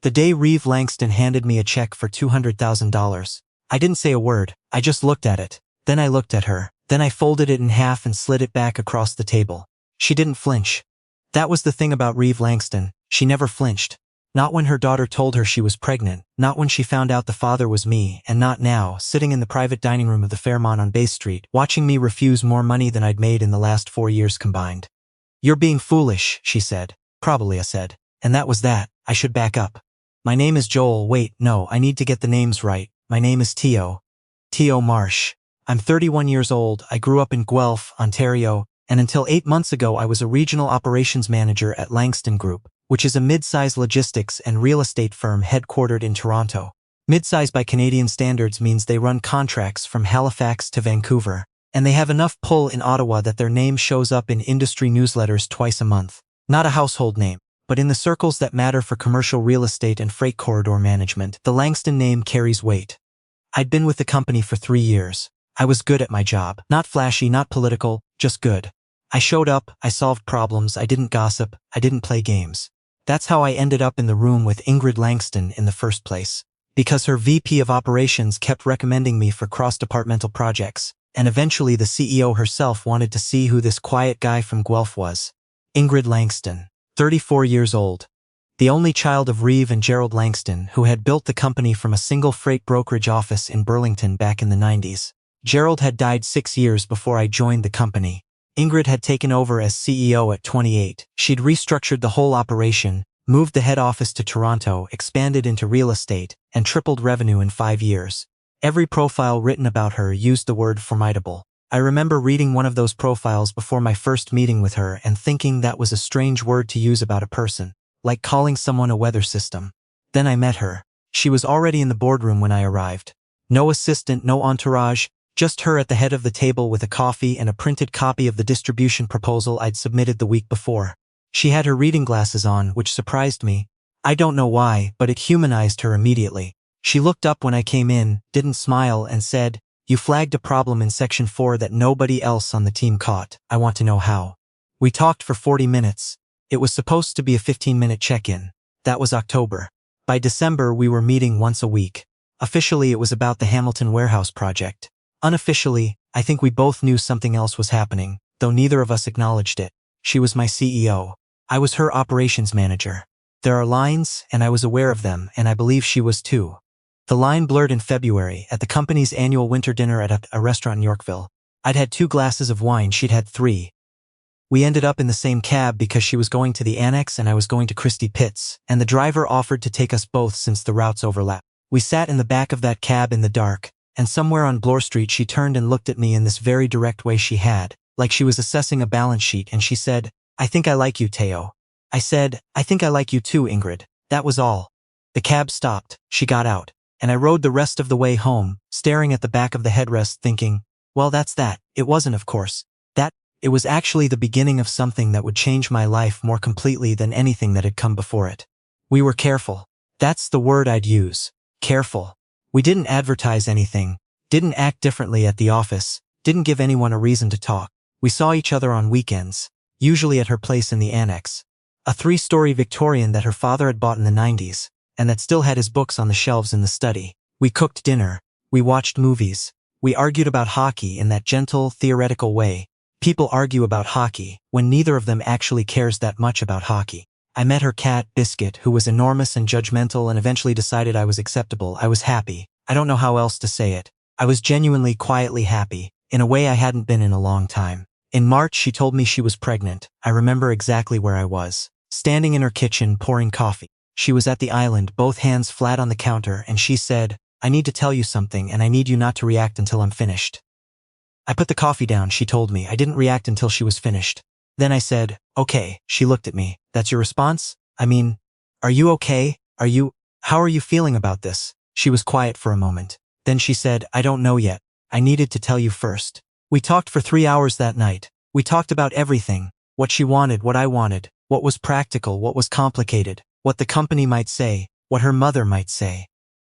The day Reeve Langston handed me a check for $200,000. I didn't say a word, I just looked at it. Then I looked at her. Then I folded it in half and slid it back across the table. She didn't flinch. That was the thing about Reeve Langston, she never flinched. Not when her daughter told her she was pregnant, not when she found out the father was me, and not now, sitting in the private dining room of the Fairmont on Bay Street, watching me refuse more money than I'd made in the last 4 years combined. "You're being foolish," she said. "Probably," I said. "And that was that. I should back up. My name is Joel. Wait, no, I need to get the names right. My name is Tio. Tio Marsh. I'm 31 years old. I grew up in Guelph, Ontario, and until 8 months ago I was a regional operations manager at Langston Group, which is a mid-size logistics and real estate firm headquartered in Toronto. Mid-size by Canadian standards means they run contracts from Halifax to Vancouver, and they have enough pull in Ottawa that their name shows up in industry newsletters twice a month. Not a household name, but in the circles that matter for commercial real estate and freight corridor management, the Langston name carries weight. I'd been with the company for 3 years. I was good at my job. Not flashy, not political, just good. I showed up, I solved problems, I didn't gossip, I didn't play games. That's how I ended up in the room with Ingrid Langston in the first place. Because her VP of operations kept recommending me for cross-departmental projects, and eventually the CEO herself wanted to see who this quiet guy from Guelph was. Ingrid Langston, 34 years old. The only child of Reeve and Gerald Langston, who had built the company from a single freight brokerage office in Burlington back in the 90s. Gerald had died 6 years before I joined the company. Ingrid had taken over as CEO at 28. She'd restructured the whole operation, moved the head office to Toronto, expanded into real estate, and tripled revenue in 5 years. Every profile written about her used the word formidable. I remember reading one of those profiles before my first meeting with her and thinking that was a strange word to use about a person, like calling someone a weather system. Then I met her. She was already in the boardroom when I arrived. No assistant, no entourage, just her at the head of the table with a coffee and a printed copy of the distribution proposal I'd submitted the week before. She had her reading glasses on, which surprised me. I don't know why, but it humanized her immediately. She looked up when I came in, didn't smile, and said, "You flagged a problem in Section 4 that nobody else on the team caught. I want to know how." We talked for 40 minutes. It was supposed to be a 15-minute check-in. That was October. By December, we were meeting once a week. Officially, it was about the Hamilton warehouse project. Unofficially, I think we both knew something else was happening, though neither of us acknowledged it. She was my CEO. I was her operations manager. There are lines, and I was aware of them, and I believe she was too. The line blurred in February at the company's annual winter dinner at a restaurant in Yorkville. I'd had 2 glasses of wine, she'd had 3. We ended up in the same cab because she was going to the Annex and I was going to Christie Pitts, and the driver offered to take us both since the routes overlapped. We sat in the back of that cab in the dark, and somewhere on Bloor Street she turned and looked at me in this very direct way she had, like she was assessing a balance sheet, and she said, "I think I like you, Teo." I said, "I think I like you too, Ingrid." That was all. The cab stopped, she got out, and I rode the rest of the way home, staring at the back of the headrest thinking, well, that's that. It wasn't, of course. It was actually the beginning of something that would change my life more completely than anything that had come before it. We were careful. That's the word I'd use. Careful. We didn't advertise anything, didn't act differently at the office, didn't give anyone a reason to talk. We saw each other on weekends, usually at her place in the Annex. A 3-story Victorian that her father had bought in the 90s, and that still had his books on the shelves in the study. We cooked dinner. We watched movies. We argued about hockey in that gentle, theoretical way. People argue about hockey when neither of them actually cares that much about hockey. I met her cat, Biscuit, who was enormous and judgmental and eventually decided I was acceptable. I was happy. I don't know how else to say it. I was genuinely, quietly happy, in a way I hadn't been in a long time. In March, she told me she was pregnant. I remember exactly where I was. Standing in her kitchen, pouring coffee. She was at the island, both hands flat on the counter, and she said, "I need to tell you something, and I need you not to react until I'm finished." I put the coffee down, she told me. I didn't react until she was finished. Then I said, "Okay." She looked at me. "That's your response? I mean, are you okay? How are you feeling about this?" She was quiet for a moment. Then she said, "I don't know yet. I needed to tell you first." We talked for 3 hours that night. We talked about everything. What she wanted, what I wanted, what was practical, what was complicated, what the company might say, what her mother might say.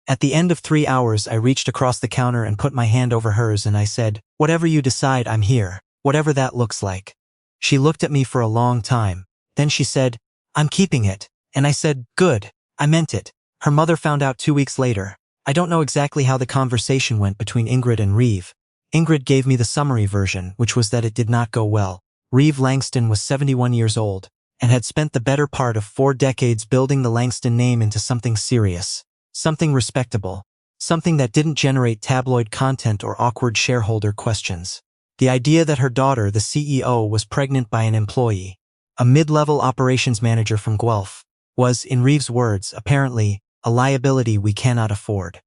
At the end of 3 hours, I reached across the counter and put my hand over hers and I said, "Whatever you decide, I'm here, whatever that looks like." She looked at me for a long time. Then she said, "I'm keeping it." And I said, "Good." I meant it. Her mother found out 2 weeks later. I don't know exactly how the conversation went between Ingrid and Reeve. Ingrid gave me the summary version, which was that it did not go well. Reeve Langston was 71 years old, and had spent the better part of 4 decades building the Langston name into something serious, something respectable, something that didn't generate tabloid content or awkward shareholder questions. The idea that her daughter, the CEO, was pregnant by an employee, a mid-level operations manager from Guelph, was, in Reeve's words, apparently, a liability we cannot afford.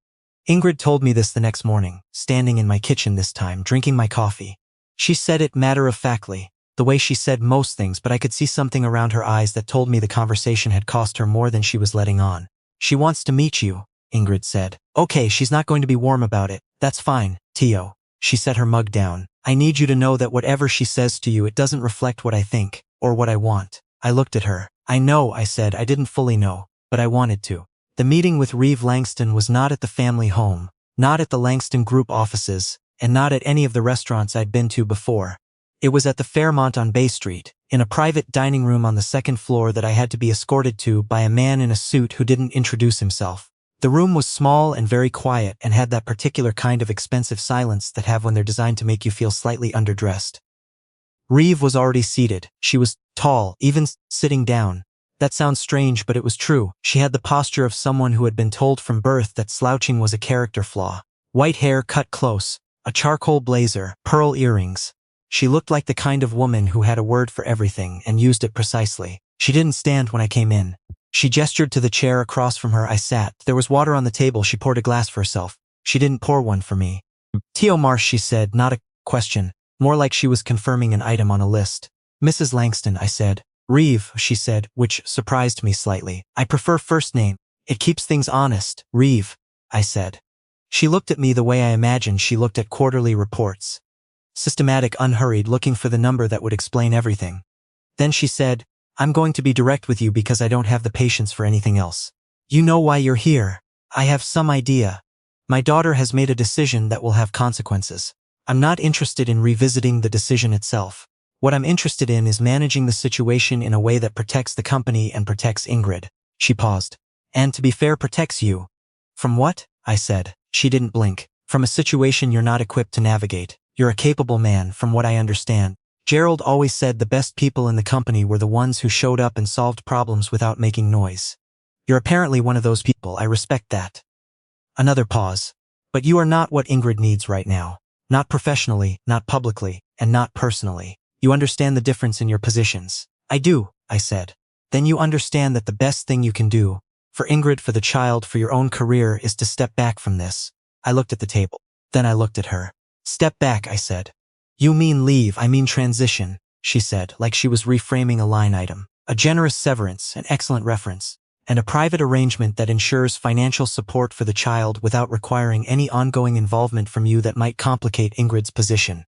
Ingrid told me this the next morning, standing in my kitchen this time, drinking my coffee. She said it matter-of-factly, the way she said most things, but I could see something around her eyes that told me the conversation had cost her more than she was letting on. She wants to meet you, Ingrid said. Okay, she's not going to be warm about it. That's fine, Tio. She set her mug down. I need you to know that whatever she says to you, it doesn't reflect what I think, or what I want. I looked at her. I know, I said. I didn't fully know, but I wanted to. The meeting with Reeve Langston was not at the family home, not at the Langston Group offices, and not at any of the restaurants I'd been to before. It was at the Fairmont on Bay Street, in a private dining room on the second floor that I had to be escorted to by a man in a suit who didn't introduce himself. The room was small and very quiet and had that particular kind of expensive silence that have when they're designed to make you feel slightly underdressed. Reeve was already seated. She was tall, even sitting down. That sounds strange, but it was true. She had the posture of someone who had been told from birth that slouching was a character flaw. White hair cut close, a charcoal blazer, pearl earrings. She looked like the kind of woman who had a word for everything and used it precisely. She didn't stand when I came in. She gestured to the chair across from her. I sat. There was water on the table. She poured a glass for herself. She didn't pour one for me. Tio Marsh, she said, not a question, more like she was confirming an item on a list. Mrs. Langston, I said. Reeve, she said, which surprised me slightly. I prefer first name. It keeps things honest. Reeve, I said. She looked at me the way I imagined she looked at quarterly reports. Systematic, unhurried, looking for the number that would explain everything. Then she said, I'm going to be direct with you because I don't have the patience for anything else. You know why you're here. I have some idea. My daughter has made a decision that will have consequences. I'm not interested in revisiting the decision itself. What I'm interested in is managing the situation in a way that protects the company and protects Ingrid. She paused. And to be fair, protects you. From what? I said. She didn't blink. From a situation you're not equipped to navigate. You're a capable man, from what I understand. Gerald always said the best people in the company were the ones who showed up and solved problems without making noise. You're apparently one of those people. I respect that. Another pause. But you are not what Ingrid needs right now. Not professionally, not publicly, and not personally. You understand the difference in your positions. I do, I said. Then you understand that the best thing you can do, for Ingrid, for the child, for your own career, is to step back from this. I looked at the table. Then I looked at her. Step back, I said. You mean leave, I mean transition, she said, like she was reframing a line item. A generous severance, an excellent reference, and a private arrangement that ensures financial support for the child without requiring any ongoing involvement from you that might complicate Ingrid's position.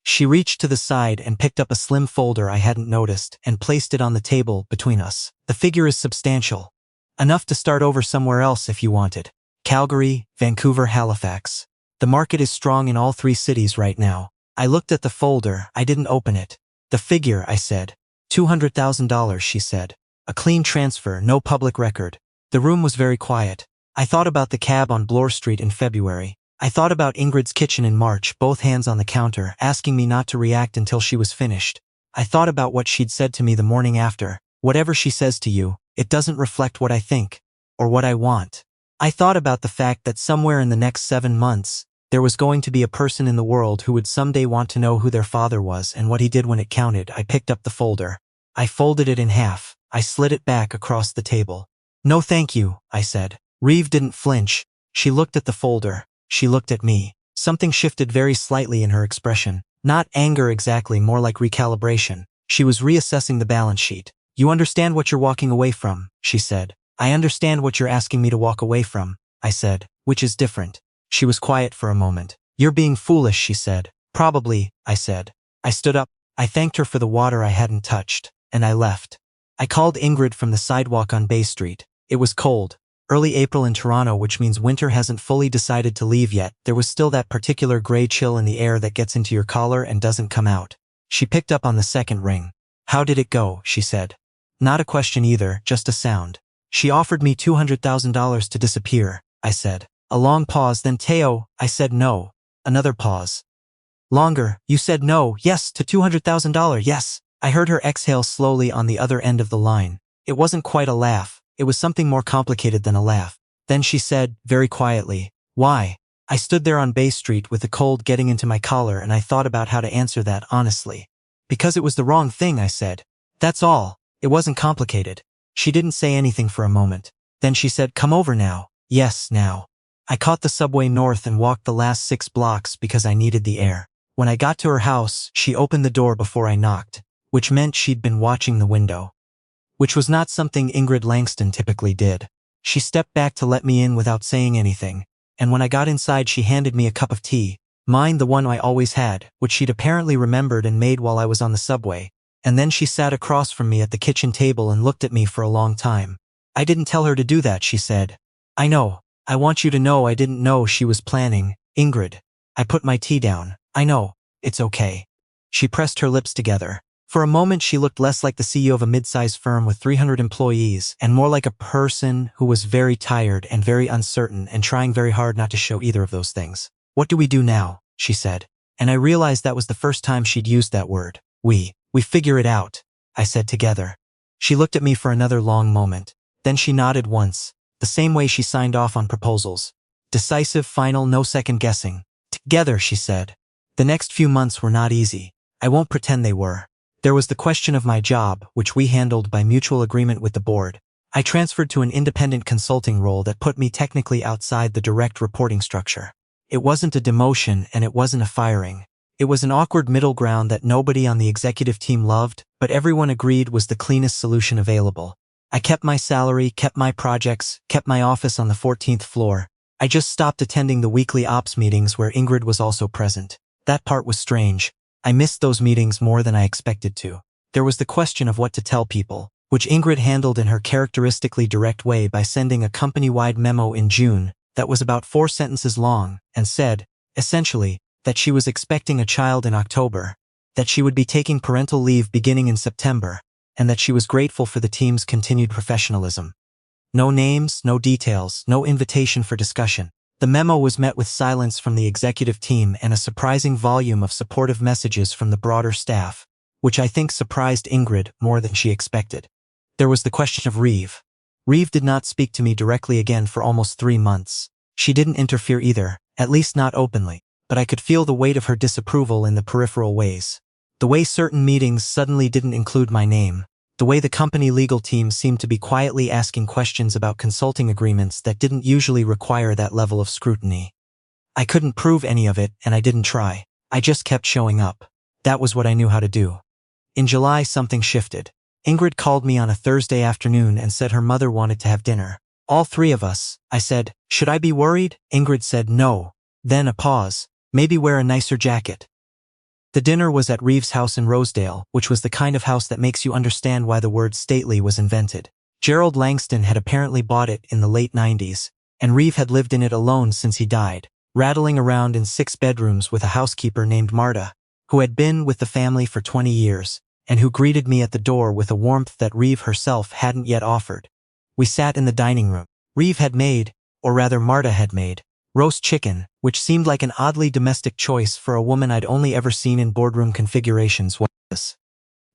She reached to the side and picked up a slim folder I hadn't noticed and placed it on the table between us. The figure is substantial. Enough to start over somewhere else if you wanted. Calgary, Vancouver, Halifax. The market is strong in all 3 cities right now. I looked at the folder. I didn't open it. The figure, I said. $200,000, she said. A clean transfer, no public record. The room was very quiet. I thought about the cab on Bloor Street in February. I thought about Ingrid's kitchen in March, both hands on the counter, asking me not to react until she was finished. I thought about what she'd said to me the morning after. Whatever she says to you, it doesn't reflect what I think, or what I want. I thought about the fact that somewhere in the next 7 months, there was going to be a person in the world who would someday want to know who their father was and what he did when it counted. I picked up the folder. I folded it in half. I slid it back across the table. No thank you, I said. Reeve didn't flinch. She looked at the folder. She looked at me. Something shifted very slightly in her expression. Not anger exactly, more like recalibration. She was reassessing the balance sheet. You understand what you're walking away from, she said. I understand what you're asking me to walk away from, I said, which is different. She was quiet for a moment. You're being foolish, she said. Probably, I said. I stood up. I thanked her for the water I hadn't touched, and I left. I called Ingrid from the sidewalk on Bay Street. It was cold. Early April in Toronto, which means winter hasn't fully decided to leave yet. There was still that particular gray chill in the air that gets into your collar and doesn't come out. She picked up on the second ring. How did it go, she said. Not a question either, just a sound. She offered me $200,000 to disappear, I said. A long pause, then Teo, I said no. Another pause. Longer, you said no, yes, to $200,000, yes. I heard her exhale slowly on the other end of the line. It wasn't quite a laugh, it was something more complicated than a laugh. Then she said, very quietly, why? I stood there on Bay Street with the cold getting into my collar and I thought about how to answer that honestly. Because it was the wrong thing, I said. That's all. It wasn't complicated. She didn't say anything for a moment. Then she said, come over now. Yes, now. I caught the subway north and walked the last 6 blocks because I needed the air. When I got to her house, she opened the door before I knocked, which meant she'd been watching the window. Which was not something Ingrid Langston typically did. She stepped back to let me in without saying anything, and when I got inside she handed me a cup of tea, mine the one I always had, which she'd apparently remembered and made while I was on the subway, and then she sat across from me at the kitchen table and looked at me for a long time. I didn't tell her to do that, she said. I know. I want you to know I didn't know she was planning, Ingrid. I put my tea down. I know. It's okay. She pressed her lips together. For a moment she looked less like the CEO of a mid-sized firm with 300 employees and more like a person who was very tired and very uncertain and trying very hard not to show either of those things. What do we do now? She said. And I realized that was the first time she'd used that word. We figure it out, I said together. She looked at me for another long moment. Then she nodded once, the same way she signed off on proposals. Decisive, final, no second guessing. Together, she said. The next few months were not easy. I won't pretend they were. There was the question of my job, which we handled by mutual agreement with the board. I transferred to an independent consulting role that put me technically outside the direct reporting structure. It wasn't a demotion and it wasn't a firing. It was an awkward middle ground that nobody on the executive team loved, but everyone agreed was the cleanest solution available. I kept my salary, kept my projects, kept my office on the 14th floor. I just stopped attending the weekly ops meetings where Ingrid was also present. That part was strange. I missed those meetings more than I expected to. There was the question of what to tell people, which Ingrid handled in her characteristically direct way by sending a company-wide memo in June that was about 4 sentences long and said, essentially, that she was expecting a child in October, that she would be taking parental leave beginning in September, and that she was grateful for the team's continued professionalism. No names, no details, no invitation for discussion. The memo was met with silence from the executive team and a surprising volume of supportive messages from the broader staff, which I think surprised Ingrid more than she expected. There was the question of Reeve. Reeve did not speak to me directly again for almost 3 months. She didn't interfere either, at least not openly, but I could feel the weight of her disapproval in the peripheral ways. The way certain meetings suddenly didn't include my name. The way the company legal team seemed to be quietly asking questions about consulting agreements that didn't usually require that level of scrutiny. I couldn't prove any of it, and I didn't try. I just kept showing up. That was what I knew how to do. In July, something shifted. Ingrid called me on a Thursday afternoon and said her mother wanted to have dinner. All 3 of us. I said, should I be worried? Ingrid said no. Then a pause. Maybe wear a nicer jacket. The dinner was at Reeve's house in Rosedale, which was the kind of house that makes you understand why the word stately was invented. Gerald Langston had apparently bought it in the late 90s, and Reeve had lived in it alone since he died, rattling around in 6 bedrooms with a housekeeper named Marta, who had been with the family for 20 years, and who greeted me at the door with a warmth that Reeve herself hadn't yet offered. We sat in the dining room. Reeve had made, or rather Marta had made, roast chicken, which seemed like an oddly domestic choice for a woman I'd only ever seen in boardroom configurations.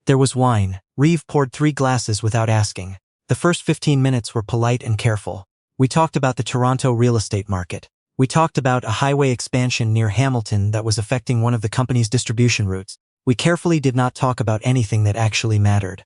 There was wine. Reeve poured 3 glasses without asking. The first 15 minutes were polite and careful. We talked about the Toronto real estate market. We talked about a highway expansion near Hamilton that was affecting one of the company's distribution routes. We carefully did not talk about anything that actually mattered.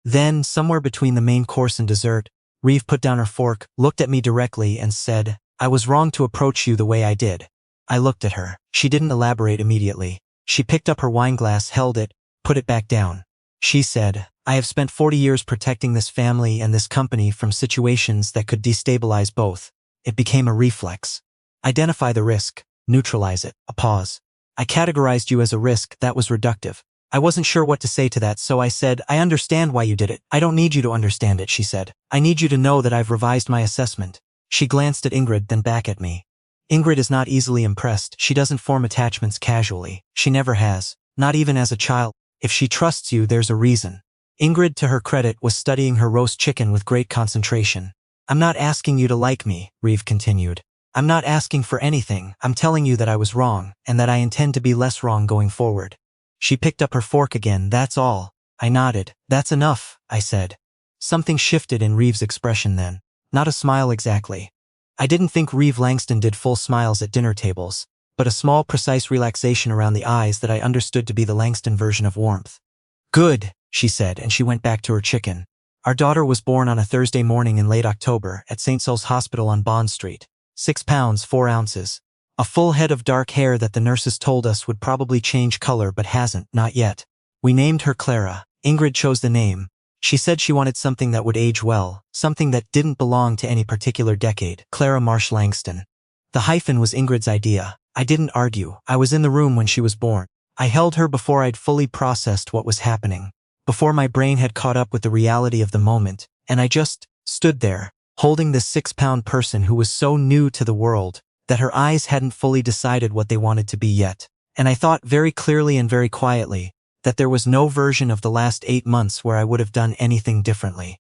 Then, somewhere between the main course and dessert, Reeve put down her fork, looked at me directly and said, I was wrong to approach you the way I did. I looked at her. She didn't elaborate immediately. She picked up her wineglass, held it, put it back down. She said, I have spent 40 years protecting this family and this company from situations that could destabilize both. It became a reflex. Identify the risk, neutralize it. A pause. I categorized you as a risk. That was reductive. I wasn't sure what to say to that, so I said, I understand why you did it. I don't need you to understand it, she said. I need you to know that I've revised my assessment. She glanced at Ingrid, then back at me. Ingrid is not easily impressed. She doesn't form attachments casually. She never has. Not even as a child. If she trusts you, there's a reason. Ingrid, to her credit, was studying her roast chicken with great concentration. I'm not asking you to like me, Reeve continued. I'm not asking for anything, I'm telling you that I was wrong, and that I intend to be less wrong going forward. She picked up her fork again. That's all. I nodded. That's enough, I said. Something shifted in Reeve's expression then. Not a smile exactly. I didn't think Reeve Langston did full smiles at dinner tables, but a small, precise relaxation around the eyes that I understood to be the Langston version of warmth. Good, she said, and she went back to her chicken. Our daughter was born on a Thursday morning in late October at St. Saul's Hospital on Bond Street. 6 pounds 4 ounces. A full head of dark hair that the nurses told us would probably change color but hasn't, not yet. We named her Clara. Ingrid chose the name. She said she wanted something that would age well, something that didn't belong to any particular decade. Clara Marsh Langston. The hyphen was Ingrid's idea. I didn't argue. I was in the room when she was born. I held her before I'd fully processed what was happening, before my brain had caught up with the reality of the moment, and I just stood there, holding this 6-pound person who was so new to the world that her eyes hadn't fully decided what they wanted to be yet. And I thought very clearly and very quietly that there was no version of the last 8 months where I would have done anything differently.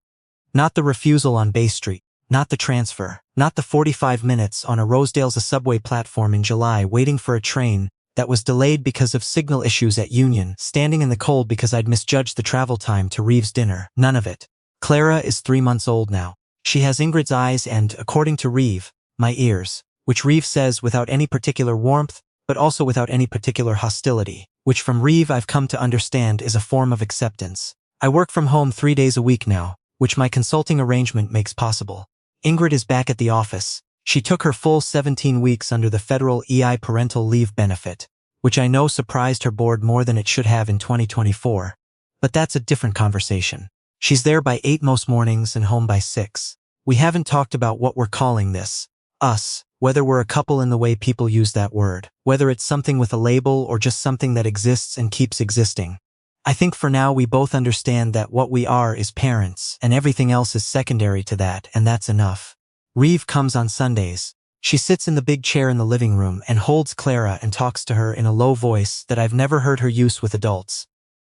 Not the refusal on Bay Street, not the transfer, not the 45 minutes on a Rosedale's subway platform in July waiting for a train that was delayed because of signal issues at Union, standing in the cold because I'd misjudged the travel time to Reeve's dinner. None of it. Clara is 3 months old now. She has Ingrid's eyes and, according to Reeve, my ears, which Reeve says without any particular warmth, but also without any particular hostility, which from Reeve I've come to understand is a form of acceptance. I work from home 3 days a week now, which my consulting arrangement makes possible. Ingrid is back at the office. She took her full 17 weeks under the federal EI parental leave benefit, which I know surprised her board more than it should have in 2024. But that's a different conversation. She's there by 8 most mornings and home by 6. We haven't talked about what we're calling this. Us, whether we're a couple in the way people use that word, whether it's something with a label or just something that exists and keeps existing. I think for now we both understand that what we are is parents and everything else is secondary to that, and that's enough. Reeve comes on Sundays. She sits in the big chair in the living room and holds Clara and talks to her in a low voice that I've never heard her use with adults.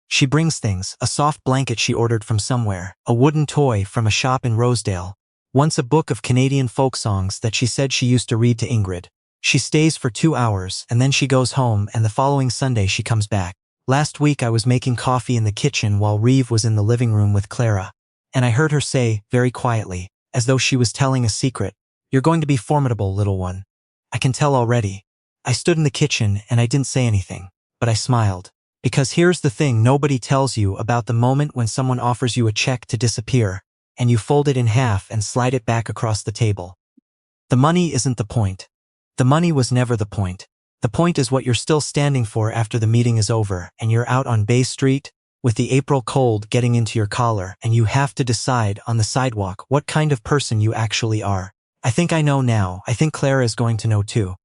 She brings things, a soft blanket she ordered from somewhere, a wooden toy from a shop in Rosedale, once a book of Canadian folk songs that she said she used to read to Ingrid. She stays for 2 hours and then she goes home, and the following Sunday she comes back. Last week I was making coffee in the kitchen while Reeve was in the living room with Clara, and I heard her say, very quietly, as though she was telling a secret, "You're going to be formidable, little one. I can tell already." I stood in the kitchen and I didn't say anything, but I smiled. Because here's the thing nobody tells you about the moment when someone offers you a check to disappear, and you fold it in half and slide it back across the table. The money isn't the point. The money was never the point. The point is what you're still standing for after the meeting is over and you're out on Bay Street, with the April cold getting into your collar, and you have to decide on the sidewalk what kind of person you actually are. I think I know now. I think Clara is going to know too.